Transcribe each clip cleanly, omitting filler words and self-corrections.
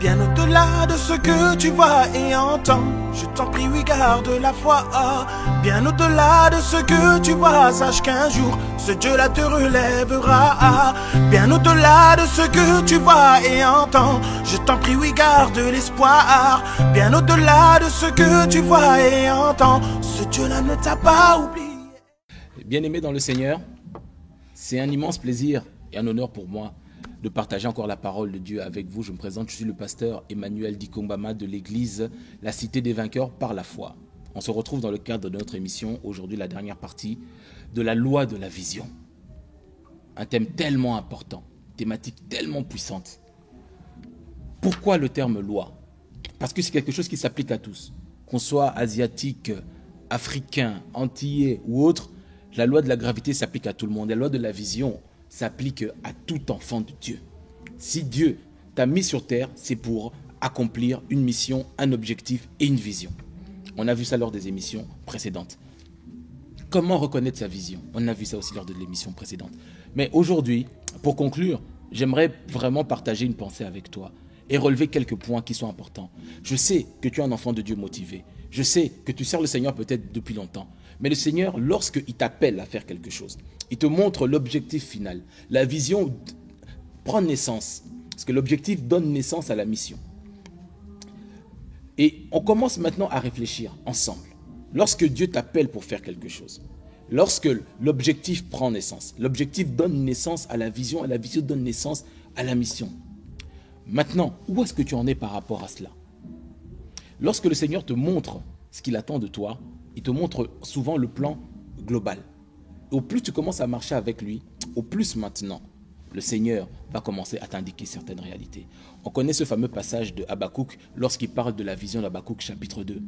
bien au-delà de ce que tu vois et entends. Je t'en prie, oui, garde la foi, bien au-delà de ce que tu vois. Sache qu'un jour, ce Dieu-là te relèvera, bien au-delà de ce que tu vois et entends. Je t'en prie, oui, garde l'espoir, bien au-delà de ce que tu vois et entends. Ce Dieu-là ne t'a pas oublié. Bien-aimés dans le Seigneur, c'est un immense plaisir et un honneur pour moi de partager encore la parole de Dieu avec vous. Je me présente, je suis le pasteur Emmanuel Dikombama de l'église La Cité des Vainqueurs par la foi. On se retrouve dans le cadre de notre émission, aujourd'hui la dernière partie, de la loi de la vision. Un thème tellement important, thématique tellement puissante. Pourquoi le terme loi? Parce que c'est quelque chose qui s'applique à tous. Qu'on soit asiatique, africain, antillais ou autre, la loi de la gravité s'applique à tout le monde. La loi de la vision s'applique à tout enfant de Dieu. Si Dieu t'a mis sur terre, c'est pour accomplir une mission, un objectif et une vision. On a vu ça lors des émissions précédentes. Comment reconnaître sa vision? On a vu ça aussi lors de l'émission précédente. Mais aujourd'hui, pour conclure, j'aimerais vraiment partager une pensée avec toi et relever quelques points qui sont importants. Je sais que tu es un enfant de Dieu motivé. Je sais que tu sers le Seigneur peut-être depuis longtemps. Mais le Seigneur, lorsqu'il t'appelle à faire quelque chose, il te montre l'objectif final. La vision prend naissance, parce que l'objectif donne naissance à la mission. Et on commence maintenant à réfléchir ensemble. Lorsque Dieu t'appelle pour faire quelque chose, lorsque l'objectif prend naissance, l'objectif donne naissance à la vision donne naissance à la mission. Maintenant, où est-ce que tu en es par rapport à cela? Lorsque le Seigneur te montre ce qu'il attend de toi, il te montre souvent le plan global. Au plus tu commences à marcher avec lui, au plus maintenant, le Seigneur va commencer à t'indiquer certaines réalités. On connaît ce fameux passage de Habakkuk lorsqu'il parle de la vision d'Habakkuk chapitre 2.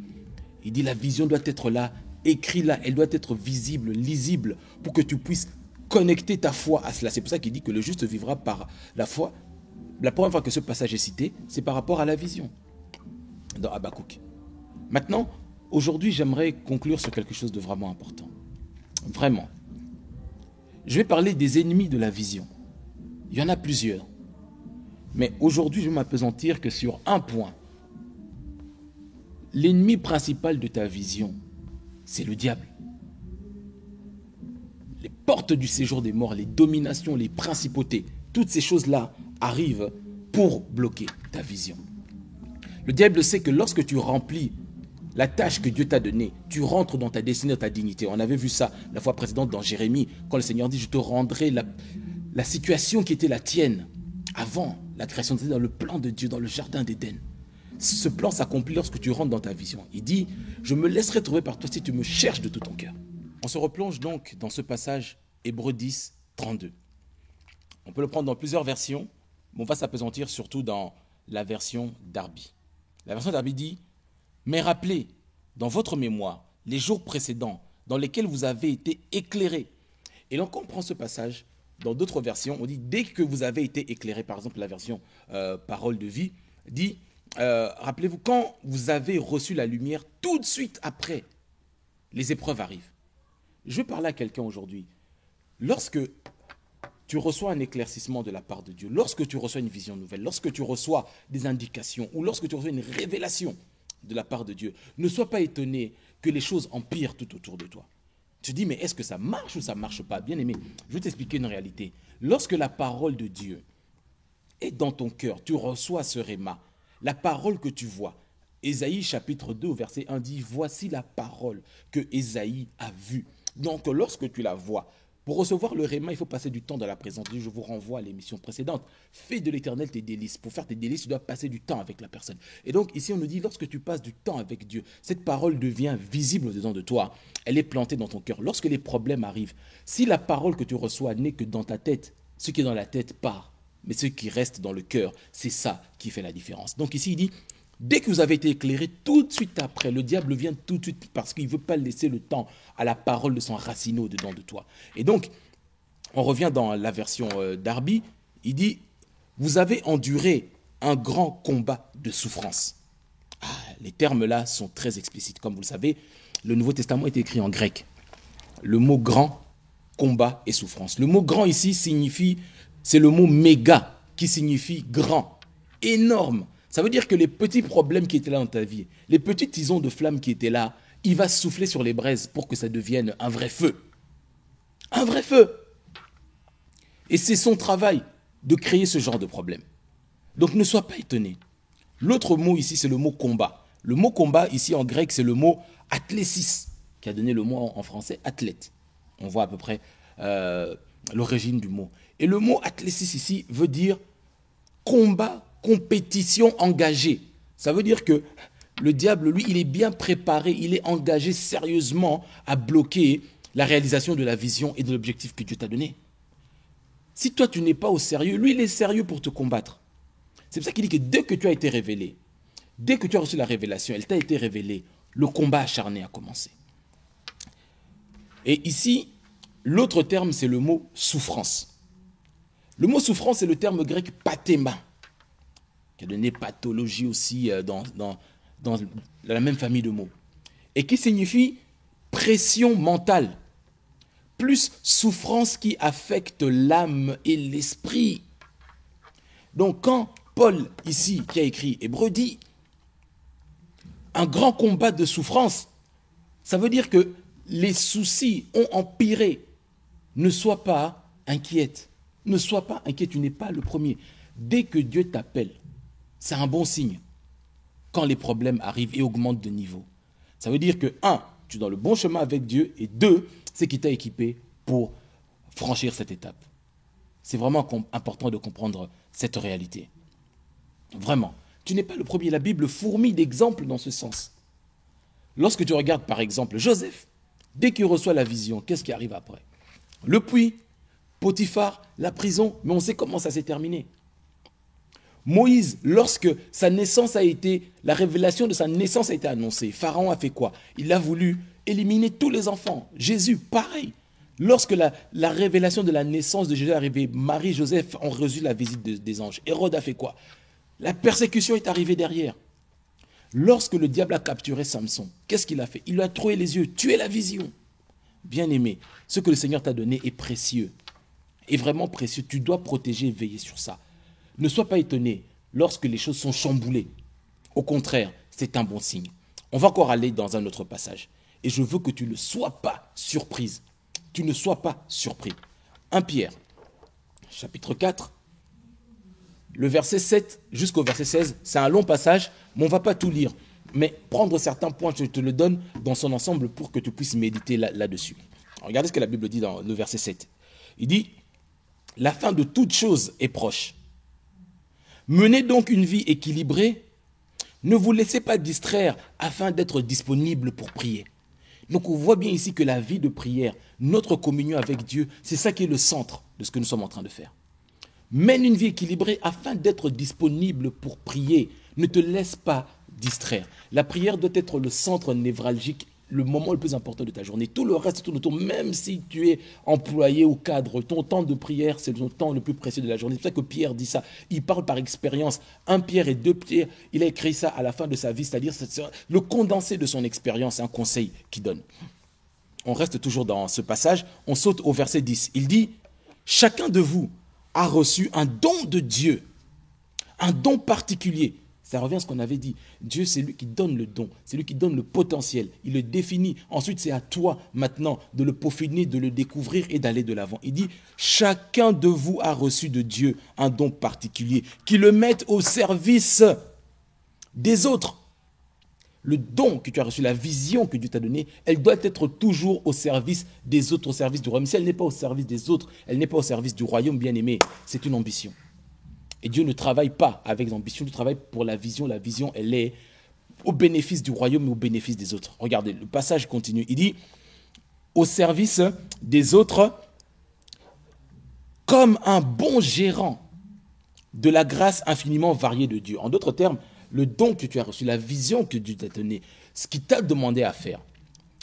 Il dit la vision doit être là, écrite là, elle doit être visible, lisible, pour que tu puisses connecter ta foi à cela. C'est pour ça qu'il dit que le juste vivra par la foi. La première fois que ce passage est cité, c'est par rapport à la vision dans Habakkuk. Maintenant, aujourd'hui, j'aimerais conclure sur quelque chose de vraiment important. Vraiment. Je vais parler des ennemis de la vision. Il y en a plusieurs. Mais aujourd'hui, je vais m'appesantir que sur un point. L'ennemi principal de ta vision, c'est le diable. Les portes du séjour des morts, les dominations, les principautés, toutes ces choses-là arrivent pour bloquer ta vision. Le diable sait que lorsque tu remplis la tâche que Dieu t'a donnée, tu rentres dans ta destinée, dans ta dignité. On avait vu ça la fois précédente dans Jérémie, quand le Seigneur dit « Je te rendrai la situation qui était la tienne avant la création, dans le plan de Dieu, dans le jardin d'Éden. » Ce plan s'accomplit lorsque tu rentres dans ta vision. Il dit « Je me laisserai trouver par toi si tu me cherches de tout ton cœur. » On se replonge donc dans ce passage Hébreux 10, 32. On peut le prendre dans plusieurs versions, mais on va s'appesantir surtout dans la version Darby. La version Darby dit « Mais rappelez dans votre mémoire les jours précédents dans lesquels vous avez été éclairés. » Et là, on comprend ce passage dans d'autres versions. On dit « Dès que vous avez été éclairés », par exemple la version Parole de vie, dit rappelez-vous, quand vous avez reçu la lumière, tout de suite après, les épreuves arrivent. Je veux parler à quelqu'un aujourd'hui. Lorsque tu reçois un éclaircissement de la part de Dieu, lorsque tu reçois une vision nouvelle, lorsque tu reçois des indications ou lorsque tu reçois une révélation de la part de Dieu, ne sois pas étonné que les choses empirent tout autour de toi. Tu te dis, mais est-ce que ça marche ou ça ne marche pas? Bien aimé, je vais t'expliquer une réalité. Lorsque la parole de Dieu est dans ton cœur, tu reçois ce réma, la parole que tu vois. Ésaïe chapitre 2 verset 1 dit « Voici la parole que Ésaïe a vue ». Donc lorsque tu la vois, pour recevoir le réma, il faut passer du temps dans la présence de Dieu. Je vous renvoie à l'émission précédente. Fais de l'Éternel tes délices. Pour faire tes délices, tu dois passer du temps avec la personne. Et donc ici, on nous dit, lorsque tu passes du temps avec Dieu, cette parole devient visible au-dedans de toi. Elle est plantée dans ton cœur. Lorsque les problèmes arrivent, si la parole que tu reçois n'est que dans ta tête, ce qui est dans la tête part. Mais ce qui reste dans le cœur, c'est ça qui fait la différence. Donc ici, il dit, dès que vous avez été éclairés, tout de suite après, le diable vient tout de suite parce qu'il ne veut pas laisser le temps à la parole de s'enraciner au-dedans de toi. Et donc, on revient dans la version Darby, il dit, vous avez enduré un grand combat de souffrance. Les termes là sont très explicites. Comme vous le savez, le Nouveau Testament est écrit en grec. Le mot grand, combat et souffrance. Le mot grand ici signifie, c'est le mot méga qui signifie grand, énorme. Ça veut dire que les petits problèmes qui étaient là dans ta vie, les petits tisons de flamme qui étaient là, il va souffler sur les braises pour que ça devienne un vrai feu. Un vrai feu. Et c'est son travail de créer ce genre de problème. Donc ne sois pas étonné. L'autre mot ici, c'est le mot combat. Le mot combat, ici en grec, c'est le mot athlésis, qui a donné le mot en français athlète. On voit à peu près l'origine du mot. Et le mot athlésis ici veut dire combat, compétition engagée. Ça veut dire que le diable, lui, il est bien préparé, il est engagé sérieusement à bloquer la réalisation de la vision et de l'objectif que Dieu t'a donné. Si toi, tu n'es pas au sérieux, lui, il est sérieux pour te combattre. C'est pour ça qu'il dit que dès que tu as été révélé, dès que tu as reçu la révélation, elle t'a été révélée, le combat acharné a commencé. Et ici, l'autre terme, c'est le mot souffrance. Le mot souffrance, c'est le terme grec pathéma, qui a donné pathologie aussi dans la même famille de mots, et qui signifie pression mentale, plus souffrance qui affecte l'âme et l'esprit. Donc quand Paul, ici, qui a écrit Hébreux, dit un grand combat de souffrance, ça veut dire que les soucis ont empiré. Ne sois pas inquiète. Ne sois pas inquiète, tu n'es pas le premier. Dès que Dieu t'appelle, c'est un bon signe. Quand les problèmes arrivent et augmentent de niveau. Ça veut dire que, 1, tu es dans le bon chemin avec Dieu, et 2, c'est qu'il t'a équipé pour franchir cette étape. C'est vraiment important de comprendre cette réalité. Vraiment, tu n'es pas le premier. La Bible fourmille d'exemples dans ce sens. Lorsque tu regardes par exemple Joseph, dès qu'il reçoit la vision, qu'est-ce qui arrive après? Le puits, Potiphar, la prison, mais on sait comment ça s'est terminé. Moïse, lorsque sa naissance a été, la révélation de sa naissance a été annoncée, Pharaon a fait quoi? Il a voulu éliminer tous les enfants. Jésus, pareil. Lorsque la révélation de la naissance de Jésus est arrivée, Marie et Joseph ont reçu la visite des anges. Hérode a fait quoi? La persécution est arrivée derrière. Lorsque le diable a capturé Samson, qu'est-ce qu'il a fait? Il lui a troué les yeux, tué la vision. Bien-aimé, ce que le Seigneur t'a donné est précieux. Est vraiment précieux. Tu dois protéger et veiller sur ça. Ne sois pas étonné lorsque les choses sont chamboulées. Au contraire, c'est un bon signe. On va encore aller dans un autre passage. Et je veux que tu ne sois pas surprise. Tu ne sois pas surpris. 1 Pierre, chapitre 4, le verset 7 jusqu'au verset 16. C'est un long passage, mais on ne va pas tout lire. Mais prendre certains points, je te le donne dans son ensemble pour que tu puisses méditer là-dessus. Regardez ce que la Bible dit dans le verset 7. Il dit, « La fin de toute chose est proche. Menez donc une vie équilibrée. Ne vous laissez pas distraire afin d'être disponible pour prier. » Donc on voit bien ici que la vie de prière, notre communion avec Dieu, c'est ça qui est le centre de ce que nous sommes en train de faire. Mène une vie équilibrée afin d'être disponible pour prier. Ne te laisse pas distraire. La prière doit être le centre névralgique, le moment le plus important de ta journée. Tout le reste tourne autour, même si tu es employé ou cadre, ton temps de prière, c'est le temps le plus précieux de la journée. C'est pour ça que Pierre dit ça. Il parle par expérience. 1 Pierre et 2 Pierre, il a écrit ça à la fin de sa vie, c'est-à-dire le condensé de son expérience, un conseil qu'il donne. On reste toujours dans ce passage, on saute au verset 10. Il dit, « Chacun de vous a reçu un don de Dieu, un don particulier. » Ça revient à ce qu'on avait dit. Dieu, c'est lui qui donne le don. C'est lui qui donne le potentiel. Il le définit. Ensuite, c'est à toi maintenant de le peaufiner, de le découvrir et d'aller de l'avant. Il dit, chacun de vous a reçu de Dieu un don particulier qui le mette au service des autres. Le don que tu as reçu, la vision que Dieu t'a donnée, elle doit être toujours au service des autres, au service du royaume. Si elle n'est pas au service des autres, elle n'est pas au service du royaume, bien aimé. C'est une ambition. Et Dieu ne travaille pas avec l'ambition, Dieu travaille pour la vision. La vision, elle est au bénéfice du royaume et au bénéfice des autres. Regardez, le passage continue. Il dit, au service des autres, comme un bon gérant de la grâce infiniment variée de Dieu. En d'autres termes, le don que tu as reçu, la vision que Dieu t'a donnée, ce qu'il t'a demandé à faire,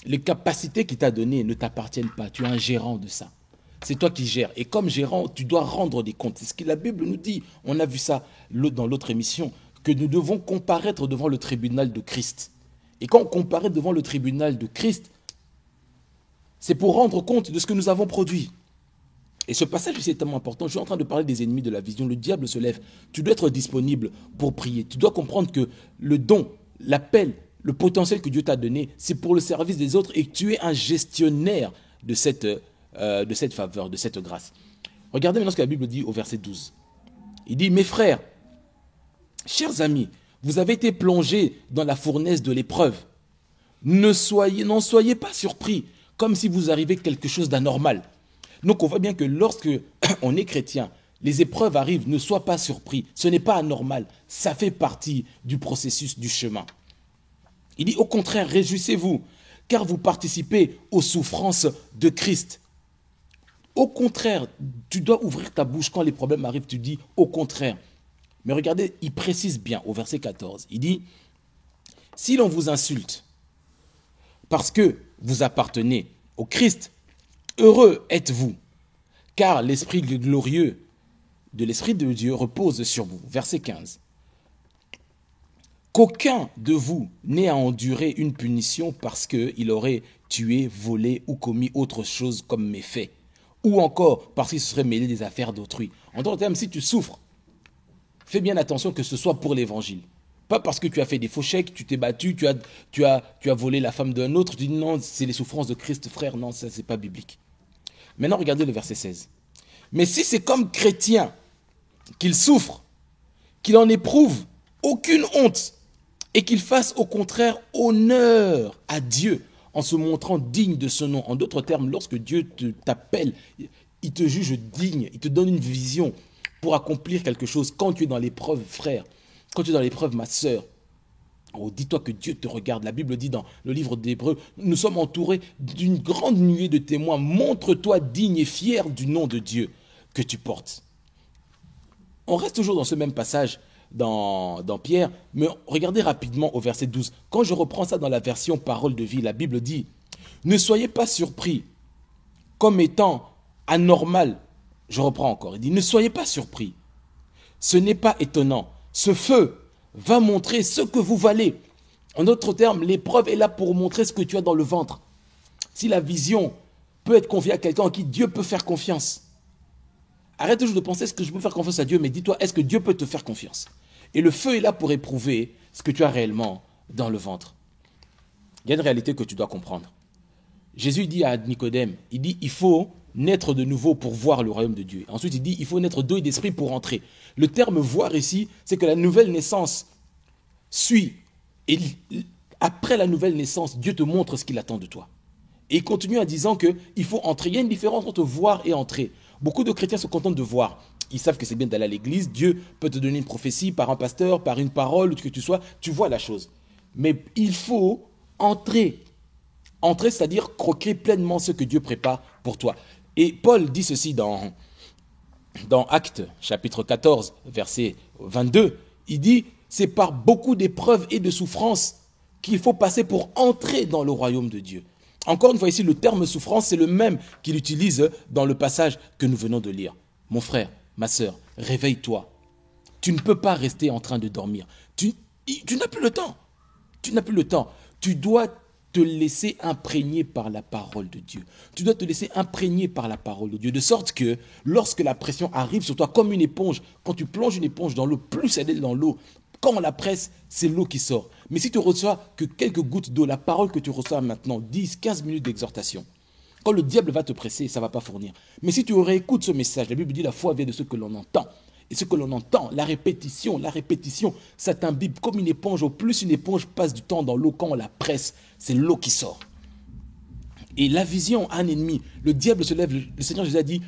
les capacités qu'il t'a données ne t'appartiennent pas. Tu es un gérant de ça. C'est toi qui gères. Et comme gérant, tu dois rendre des comptes. C'est ce que la Bible nous dit. On a vu ça dans l'autre émission, que nous devons comparaître devant le tribunal de Christ. Et quand on comparaît devant le tribunal de Christ, c'est pour rendre compte de ce que nous avons produit. Et ce passage ici est tellement important. Je suis en train de parler des ennemis de la vision. Le diable se lève. Tu dois être disponible pour prier. Tu dois comprendre que le don, l'appel, le potentiel que Dieu t'a donné, c'est pour le service des autres et que tu es un gestionnaire de cette faveur, de cette grâce. Regardez maintenant ce que la Bible dit au verset 12. Il dit, mes frères, chers amis, vous avez été plongés dans la fournaise de l'épreuve. N'en soyez pas surpris, comme si vous arrivait quelque chose d'anormal. Donc on voit bien que lorsque on est chrétien, les épreuves arrivent, ne sois pas surpris. Ce n'est pas anormal, ça fait partie du processus du chemin. Il dit au contraire, réjouissez-vous, car vous participez aux souffrances de Christ. Au contraire, tu dois ouvrir ta bouche quand les problèmes arrivent, tu dis au contraire. Mais regardez, il précise bien au verset 14, il dit, si l'on vous insulte parce que vous appartenez au Christ, heureux êtes-vous, car l'Esprit glorieux de l'Esprit de Dieu repose sur vous. Verset 15. Qu'aucun de vous n'ait à endurer une punition parce qu'il aurait tué, volé ou commis autre chose comme méfait, ou encore parce qu'il se serait mêlé des affaires d'autrui. En d'autres termes, si tu souffres, fais bien attention que ce soit pour l'évangile. Pas parce que tu as fait des faux chèques, tu t'es battu, tu as volé la femme d'un autre, tu dis non, c'est les souffrances de Christ, frère, non, ça c'est pas biblique. Maintenant, regardez le verset 16. Mais si c'est comme chrétien qu'il souffre, qu'il en éprouve aucune honte, et qu'il fasse au contraire honneur à Dieu en se montrant digne de ce nom. En d'autres termes, lorsque Dieu t'appelle, il te juge digne, il te donne une vision pour accomplir quelque chose. Quand tu es dans l'épreuve, frère, quand tu es dans l'épreuve, ma sœur, oh, dis-toi que Dieu te regarde. La Bible dit dans le livre d'Hébreux, nous sommes entourés d'une grande nuée de témoins. Montre-toi digne et fier du nom de Dieu que tu portes. On reste toujours dans ce même passage dans Pierre, mais regardez rapidement au verset 12. Quand je reprends ça dans la version Parole de vie, la Bible dit, ne soyez pas surpris comme étant anormal. Je reprends encore, il dit, ne soyez pas surpris. Ce n'est pas étonnant. Ce feu va montrer ce que vous valez. En d'autres termes, l'épreuve est là pour montrer ce que tu as dans le ventre. Si la vision peut être confiée à quelqu'un en qui Dieu peut faire confiance, arrête toujours de penser, est-ce que je peux faire confiance à Dieu, mais dis-toi, est-ce que Dieu peut te faire confiance? Et le feu est là pour éprouver ce que tu as réellement dans le ventre. Il y a une réalité que tu dois comprendre. Jésus dit à Nicodème, il dit, il faut naître de nouveau pour voir le royaume de Dieu. Ensuite, il dit, il faut naître d'eau et d'esprit pour entrer. Le terme voir ici, c'est que la nouvelle naissance suit. Et après la nouvelle naissance, Dieu te montre ce qu'il attend de toi. Et il continue en disant qu'il faut entrer. Il y a une différence entre voir et entrer. Beaucoup de chrétiens se contentent de voir. Ils savent que c'est bien d'aller à l'église. Dieu peut te donner une prophétie par un pasteur, par une parole, que tu sois. Tu vois la chose. Mais il faut entrer. Entrer, c'est-à-dire croquer pleinement ce que Dieu prépare pour toi. Et Paul dit ceci dans Actes, chapitre 14, verset 22. Il dit, c'est par beaucoup d'épreuves et de souffrances qu'il faut passer pour entrer dans le royaume de Dieu. Encore une fois ici, le terme souffrance, c'est le même qu'il utilise dans le passage que nous venons de lire. Mon frère, ma sœur, réveille-toi. Tu ne peux pas rester en train de dormir. Tu n'as plus le temps. Tu n'as plus le temps. Tu dois te laisser imprégner par la parole de Dieu. Tu dois te laisser imprégner par la parole de Dieu, de sorte que lorsque la pression arrive sur toi comme une éponge, quand tu plonges une éponge dans l'eau, plus elle est dans l'eau, quand on la presse, c'est l'eau qui sort. Mais si tu reçois que quelques gouttes d'eau, la parole que tu reçois maintenant, 10, 15 minutes d'exhortation, quand le diable va te presser, ça ne va pas fournir. Mais si tu réécoutes ce message, la Bible dit la foi vient de ce que l'on entend. Et ce que l'on entend, la répétition, ça t'imbibe comme une éponge. Au plus une éponge passe du temps dans l'eau, quand on la presse, c'est l'eau qui sort. Et la vision a un ennemi. Le diable se lève. Le Seigneur Jésus a dit,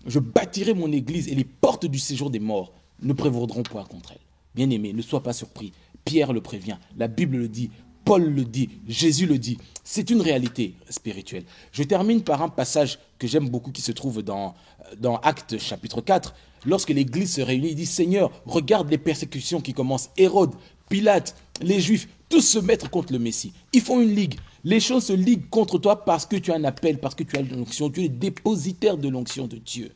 je bâtirai mon église et les portes du séjour des morts ne prévaudront point contre elle. Bien-aimé, ne sois pas surpris. Pierre le prévient, la Bible le dit, Paul le dit, Jésus le dit. C'est une réalité spirituelle. Je termine par un passage que j'aime beaucoup qui se trouve dans Actes chapitre 4. Lorsque l'église se réunit, il dit, Seigneur, regarde les persécutions qui commencent. Hérode, Pilate, les Juifs, tous se mettent contre le Messie. Ils font une ligue. Les choses se liguent contre toi parce que tu as un appel, parce que tu as l'onction. Tu es le dépositaire de l'onction de Dieu.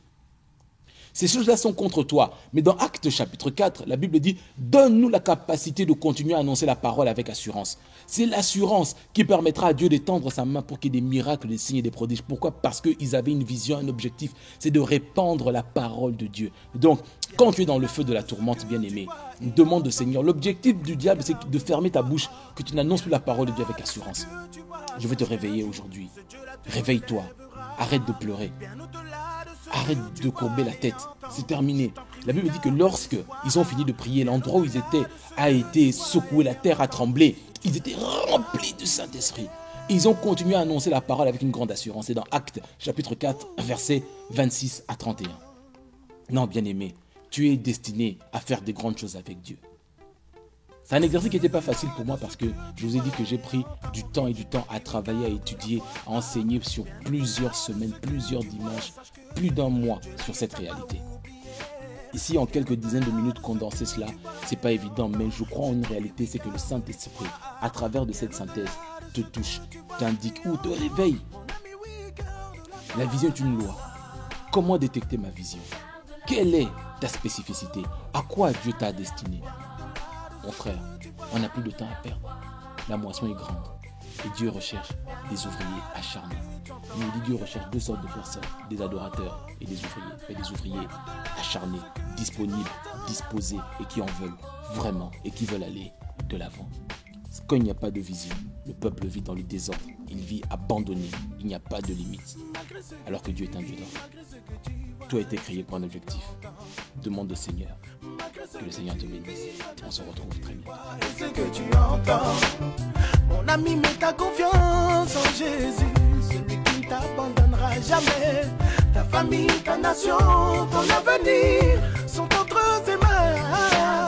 Ces choses-là sont contre toi. Mais dans Actes chapitre 4, la Bible dit « Donne-nous la capacité de continuer à annoncer la parole avec assurance. » C'est l'assurance qui permettra à Dieu d'étendre sa main pour qu'il y ait des miracles, des signes et des prodiges. Pourquoi? Parce qu'ils avaient une vision, un objectif, c'est de répandre la parole de Dieu. Donc, quand tu es dans le feu de la tourmente, bien-aimé, demande au Seigneur. L'objectif du diable, c'est de fermer ta bouche, que tu n'annonces plus la parole de Dieu avec assurance. Je veux te réveiller aujourd'hui. Réveille-toi. Arrête de pleurer. Arrête de courber la tête. C'est terminé. La Bible dit que lorsque ils ont fini de prier, l'endroit où ils étaient a été secoué, la terre a tremblé. Ils étaient remplis du Saint-Esprit. Et ils ont continué à annoncer la parole avec une grande assurance. C'est dans Actes chapitre 4, versets 26 à 31. Non, bien-aimé, tu es destiné à faire des grandes choses avec Dieu. C'est un exercice qui n'était pas facile pour moi parce que je vous ai dit que j'ai pris du temps à travailler, à étudier, à enseigner sur plusieurs semaines, plusieurs dimanches, plus d'un mois sur cette réalité. Ici, en quelques dizaines de minutes, condenser cela, c'est pas évident, mais je crois en une réalité, c'est que le Saint-Esprit, à travers de cette synthèse, te touche, t'indique ou te réveille. La vision est une loi. Comment détecter ma vision? Quelle est ta spécificité? À quoi Dieu t'a destiné? Mon frère, on n'a plus de temps à perdre. La moisson est grande. Et Dieu recherche des ouvriers acharnés. Il nous dit Dieu recherche deux sortes de personnes, des adorateurs et des ouvriers. Mais des ouvriers acharnés, disponibles, disposés et qui en veulent vraiment et qui veulent aller de l'avant. Quand il n'y a pas de vision, le peuple vit dans le désordre. Il vit abandonné. Il n'y a pas de limite. Alors que Dieu est un Dieu d'ordre. Tout a été créé pour un objectif. Demande au Seigneur. Que le Seigneur te bénisse. On se retrouve très bientôt. Ce que tu entends, mon ami, mets ta confiance en Jésus, celui qui ne t'abandonnera jamais. Ta famille, ta nation, ton avenir sont entre ses mains.